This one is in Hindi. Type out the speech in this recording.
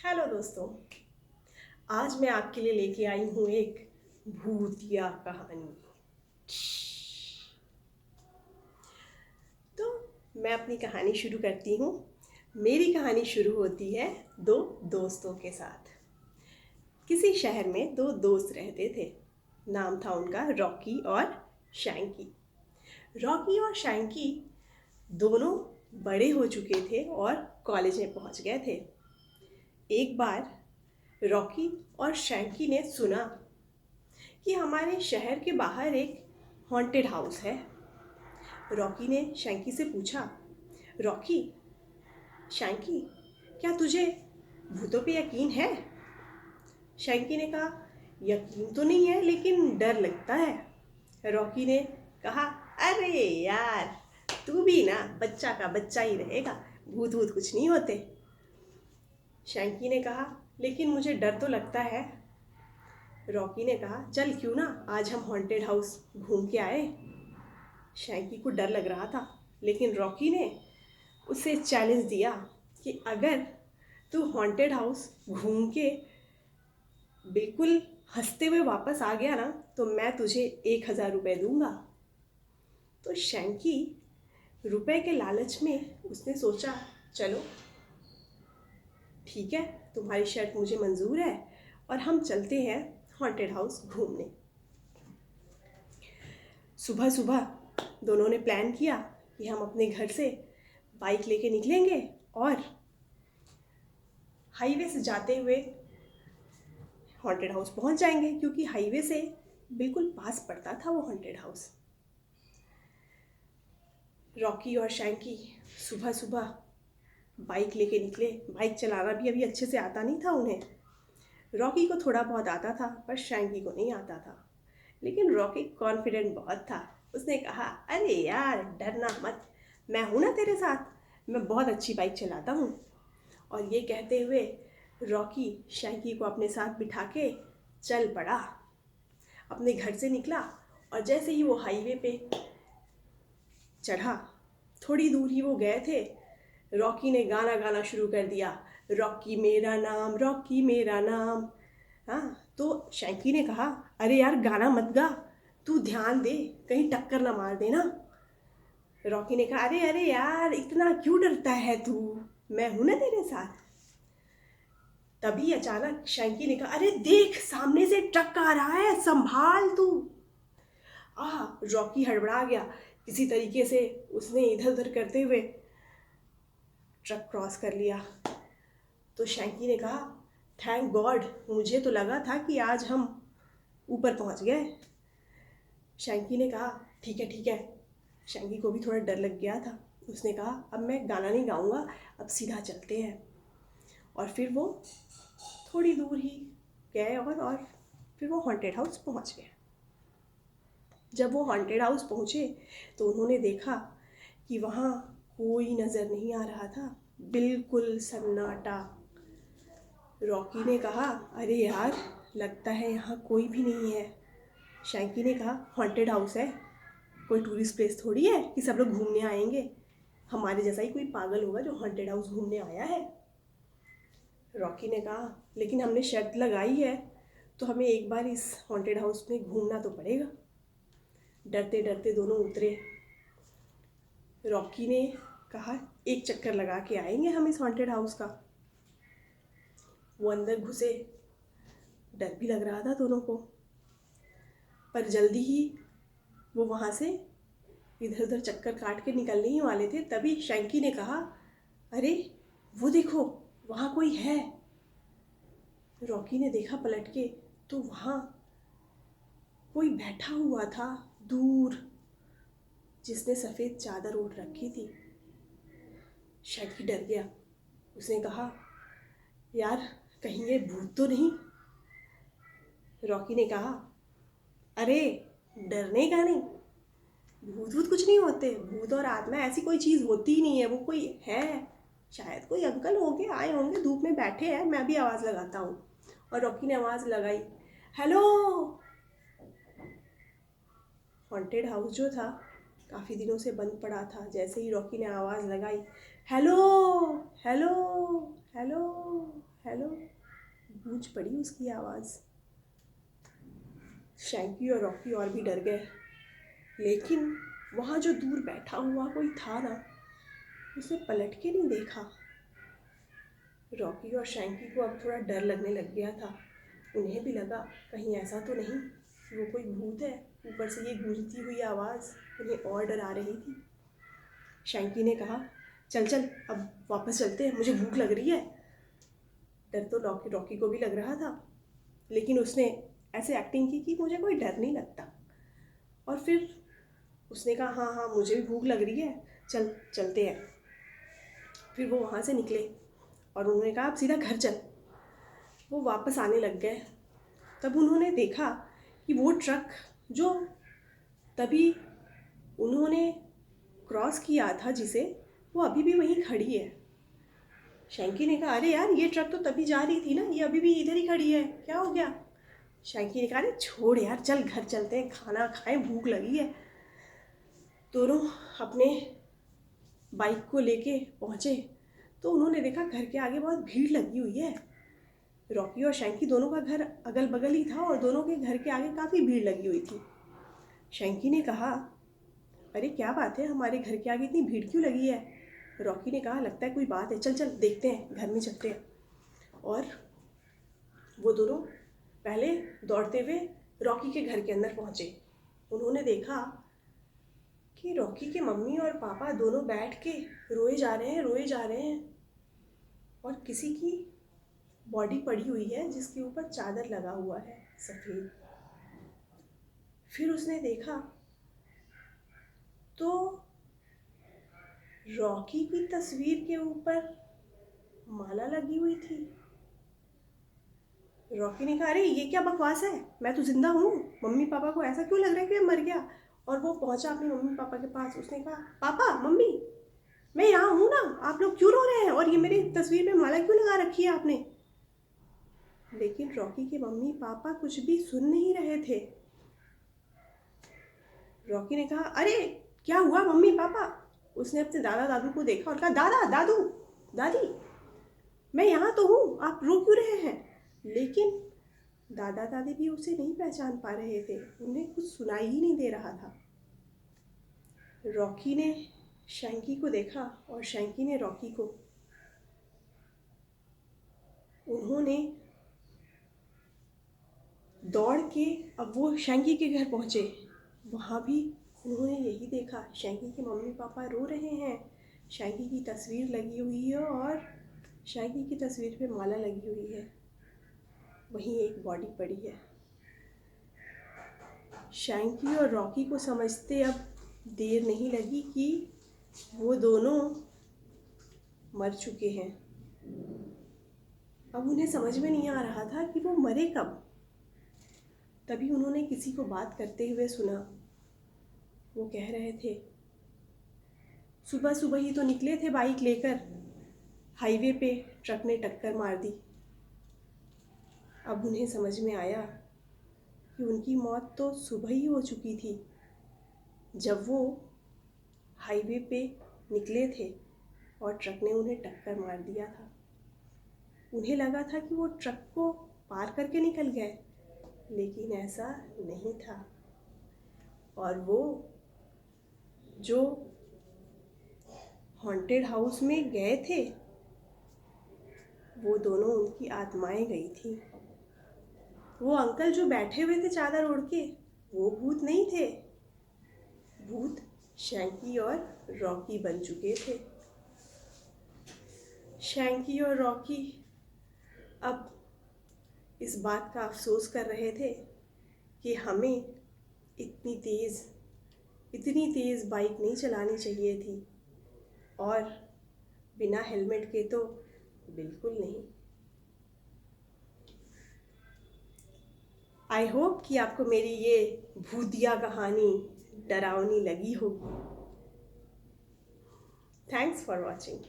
हेलो दोस्तों। आज मैं आपके लिए लेके आई हूँ एक भूतिया कहानी। तो मैं अपनी कहानी शुरू करती हूँ। मेरी कहानी शुरू होती है दो दोस्तों के साथ। किसी शहर में दो दोस्त रहते थे। नाम था उनका रॉकी और शैंकी। रॉकी और शैंकी दोनों बड़े हो चुके थे और कॉलेज में पहुँच गए थे। एक बार रॉकी और शैंकी ने सुना कि हमारे शहर के बाहर एक हॉन्टेड हाउस है। रॉकी ने शैंकी से पूछा, रॉकी, शैंकी, क्या तुझे भूतों पे यकीन है? शैंकी ने कहा, यकीन तो नहीं है लेकिन डर लगता है। रॉकी ने कहा, अरे यार, तू भी ना बच्चा का बच्चा ही रहेगा, भूत भूत कुछ नहीं होते। शैंकी ने कहा, लेकिन मुझे डर तो लगता है। रॉकी ने कहा, चल क्यों ना आज हम हॉन्टेड हाउस घूम के आए। शैंकी को डर लग रहा था, लेकिन रॉकी ने उसे चैलेंज दिया कि अगर तू हॉन्टेड हाउस घूम के बिल्कुल हंसते हुए वापस आ गया ना तो मैं तुझे 1,000 रुपये दूंगा। तो शैंकी रुपए के लालच में उसने सोचा, चलो ठीक है, तुम्हारी शर्त मुझे मंजूर है और हम चलते हैं हॉन्टेड हाउस घूमने। सुबह सुबह दोनों ने प्लान किया कि हम अपने घर से बाइक लेके निकलेंगे और हाईवे से जाते हुए हॉन्टेड हाउस पहुंच जाएंगे, क्योंकि हाईवे से बिल्कुल पास पड़ता था वो हॉन्टेड हाउस। रॉकी और शैंकी सुबह सुबह बाइक लेके निकले। बाइक चलाना भी अभी अच्छे से आता नहीं था उन्हें। रॉकी को थोड़ा बहुत आता था पर शैंकी को नहीं आता था। लेकिन रॉकी कॉन्फिडेंट बहुत था। उसने कहा, अरे यार डरना मत, मैं हूँ ना तेरे साथ, मैं बहुत अच्छी बाइक चलाता हूँ। और ये कहते हुए रॉकी शैंकी को अपने साथ बिठा के चल पड़ा। अपने घर से निकला और जैसे ही वो हाईवे पे चढ़ा, थोड़ी दूर ही वो गए थे, रॉकी ने गाना गाना शुरू कर दिया, रॉकी मेरा नाम, रॉकी मेरा नाम। हाँ, तो शैंकी ने कहा, अरे यार गाना मत गा, तू ध्यान दे, कहीं टक्कर ना मार देना। रॉकी ने कहा, अरे अरे यार इतना क्यों डरता है तू, मैं हूं ना तेरे साथ। तभी अचानक शैंकी ने कहा, अरे देख सामने से ट्रक आ रहा है, संभाल तू। रॉकी हड़बड़ा गया। किसी तरीके से उसने इधर उधर करते हुए ट्रक क्रॉस कर लिया। तो शैंकी ने कहा, थैंक गॉड, मुझे तो लगा था कि आज हम ऊपर पहुंच गए। शैंकी ने कहा, ठीक है ठीक है। शैंकी को भी थोड़ा डर लग गया था। उसने कहा, अब मैं गाना नहीं गाऊंगा, अब सीधा चलते हैं। और फिर वो थोड़ी दूर ही गए और फिर वो हॉन्टेड हाउस पहुंच गए। जब वो हॉन्टेड हाउस पहुंचे तो उन्होंने देखा कि वहाँ कोई नज़र नहीं आ रहा था, बिल्कुल सन्नाटा। रॉकी ने कहा, अरे यार लगता है यहाँ कोई भी नहीं है। शैंकी ने कहा, हॉन्टेड हाउस है, कोई टूरिस्ट प्लेस थोड़ी है कि सब लोग घूमने आएंगे, हमारे जैसा ही कोई पागल होगा जो हॉन्टेड हाउस घूमने आया है। रॉकी ने कहा, लेकिन हमने शर्त लगाई है तो हमें एक बार इस हॉन्टेड हाउस में घूमना तो पड़ेगा। डरते डरते दोनों उतरे। रॉकी ने कहा, एक चक्कर लगा के आएंगे हम इस हॉन्टेड हाउस का। वो अंदर घुसे। डर भी लग रहा था दोनों को, पर जल्दी ही वो वहाँ से इधर उधर चक्कर काट के निकलने ही वाले थे। तभी शैंकी ने कहा, अरे वो देखो वहाँ कोई है। रॉकी ने देखा पलट के तो वहाँ कोई बैठा हुआ था दूर, जिसने सफ़ेद चादर ओढ़ रखी थी। शैंकी डर गया। उसने कहा, यार कहीं ये भूत तो नहीं। रॉकी ने कहा, अरे डरने का नहीं, भूत भूत कुछ नहीं होते, भूत और आत्मा ऐसी कोई चीज़ होती ही नहीं है। वो कोई है, शायद कोई अंकल होंगे, आए होंगे, धूप में बैठे हैं, मैं भी आवाज़ लगाता हूँ। और रॉकी ने आवाज़ लगाई, हेलो। हॉन्टेड हाउस जो था काफ़ी दिनों से बंद पड़ा था। जैसे ही रॉकी ने आवाज़ लगाई, हेलो हेलो हेलो हेलो गूंज पड़ी उसकी आवाज़। शैंकी और रॉकी और भी डर गए, लेकिन वहाँ जो दूर बैठा हुआ कोई था ना, उसे पलट के नहीं देखा। रॉकी और शैंकी को अब थोड़ा डर लगने लग गया था। उन्हें भी लगा कहीं ऐसा तो नहीं कि वो कोई भूत है। ऊपर से ये गूंजती हुई आवाज़ उन्हें और डरा रही थी। शैंकी ने कहा, चल चल अब वापस चलते हैं, मुझे भूख लग रही है। डर तो रॉकी को भी लग रहा था, लेकिन उसने ऐसे एक्टिंग की कि मुझे कोई डर नहीं लगता। और फिर उसने कहा, हाँ हाँ मुझे भी भूख लग रही है, चल चलते हैं। फिर वो वहाँ से निकले और उन्होंने कहा, अब सीधा घर चल। वो वापस आने लग गए। तब उन्होंने देखा कि वो ट्रक जो तभी उन्होंने क्रॉस किया था जिसे, वो अभी भी वहीं खड़ी है। शैंकी ने कहा, अरे यार ये ट्रक तो तभी जा रही थी ना, ये अभी भी इधर ही खड़ी है, क्या हो गया? शैंकी ने कहा, अरे छोड़ यार, चल घर चलते हैं, खाना खाएं, भूख लगी है। दोनों अपने बाइक को लेके पहुँचे तो उन्होंने देखा घर के आगे बहुत भीड़ लगी हुई है। रॉकी और शैंकी दोनों का घर अगल बगल ही था और दोनों के घर के आगे काफ़ी भीड़ लगी हुई थी। शैंकी ने कहा, अरे क्या बात है, हमारे घर के आगे इतनी भीड़ क्यों लगी है? रॉकी ने कहा, लगता है कोई बात है, चल चल देखते हैं, घर में चलते हैं। और वो दोनों पहले दौड़ते हुए रॉकी के घर के अंदर पहुँचे। उन्होंने देखा कि रॉकी के मम्मी और पापा दोनों बैठ के रोए जा रहे हैं और किसी की बॉडी पड़ी हुई है जिसके ऊपर चादर लगा हुआ है सफ़ेद। फिर उसने देखा तो रॉकी की तस्वीर के ऊपर माला लगी हुई थी। रॉकी ने कहा, अरे ये क्या बकवास है, मैं तो जिंदा हूँ, मम्मी पापा को ऐसा क्यों लग रहा है कि मैं मर गया? और वो पहुंचा अपने मम्मी पापा के पास। उसने कहा, पापा मम्मी मैं यहाँ हूँ ना, आप लोग क्यों रो रहे हैं और ये मेरी तस्वीर में माला क्यों लगा रखी है आपने? लेकिन रॉकी के मम्मी पापा कुछ भी सुन नहीं रहे थे। रॉकी ने कहा, अरे क्या हुआ मम्मी पापा? उसने अपने दादा दादू को देखा और कहा, दादा दादू दादी मैं यहाँ तो हूँ, आप रो क्यों रहे हैं? लेकिन दादा दादी भी उसे नहीं पहचान पा रहे थे, उन्हें कुछ सुनाई ही नहीं दे रहा था। रॉकी ने शैंकी को देखा और शैंकी ने रॉकी को। उन्होंने दौड़ के अब वो शैंकी के घर पहुँचे। वहाँ भी उन्होंने यही देखा, शैंकी के मम्मी पापा रो रहे हैं, शैंकी की तस्वीर लगी हुई है और शैंकी की तस्वीर पे माला लगी हुई है। वहीं एक बॉडी पड़ी है। शैंकी और रॉकी को समझते अब देर नहीं लगी कि वो दोनों मर चुके हैं। अब उन्हें समझ में नहीं आ रहा था कि वो मरे कब। तभी उन्होंने किसी को बात करते हुए सुना। वो कह रहे थे, सुबह सुबह ही तो निकले थे बाइक लेकर, हाईवे पे ट्रक ने टक्कर मार दी। अब उन्हें समझ में आया कि उनकी मौत तो सुबह ही हो चुकी थी, जब वो हाईवे पे निकले थे और ट्रक ने उन्हें टक्कर मार दिया था। उन्हें लगा था कि वो ट्रक को पार करके निकल गए, लेकिन ऐसा नहीं था। और वो जो हॉन्टेड हाउस में गए थे, वो दोनों उनकी आत्माएं गई थी। वो अंकल जो बैठे हुए थे चादर ओढ़ के, वो भूत नहीं थे, भूत शैंकी और रॉकी बन चुके थे। शैंकी और रॉकी अब इस बात का अफसोस कर रहे थे कि हमें इतनी तेज़ बाइक नहीं चलानी चाहिए थी, और बिना हेलमेट के तो बिल्कुल नहीं। आई होप कि आपको मेरी ये भूतिया कहानी डरावनी लगी होगी। Thanks for watching.